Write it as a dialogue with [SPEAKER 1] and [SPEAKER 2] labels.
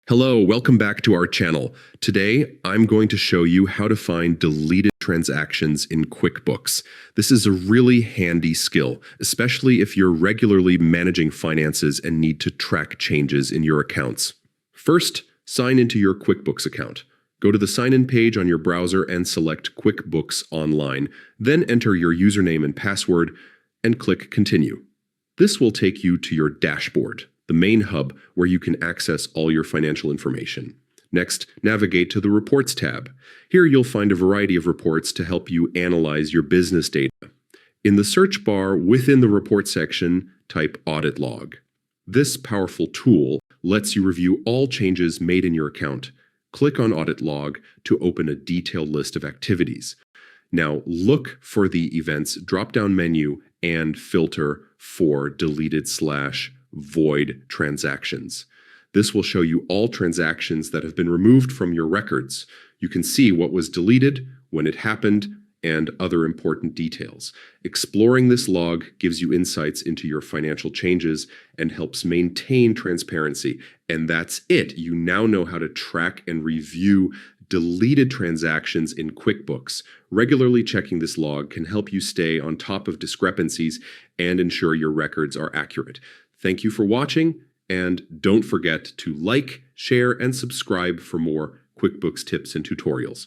[SPEAKER 1] Hello, welcome back to our channel. Today, I'm going to show you how to find deleted transactions in QuickBooks. This is a really handy skill, especially if you're regularly managing finances and need to track changes in your accounts. First, sign into your QuickBooks account. Go to the sign-in page on your browser and select QuickBooks Online. Then enter your username and password and click Continue. This will take you to your dashboard, the main hub where you can access all your financial information. Next, navigate to the Reports tab. Here you'll find a variety of reports to help you analyze your business data. In the search bar within the Report section, type Audit Log. This powerful tool lets you review all changes made in your account. Click on Audit Log to open a detailed list of activities. Now look for the Events drop-down menu and filter for deleted/void transactions. This will show you all transactions that have been removed from your records. You can see what was deleted, when it happened, and other important details. Exploring this log gives you insights into your financial changes and helps maintain transparency. And that's it. You now know how to track and review deleted transactions in QuickBooks. Regularly checking this log can help you stay on top of discrepancies and ensure your records are accurate. Thank you for watching, and don't forget to like, share, and subscribe for more QuickBooks tips and tutorials.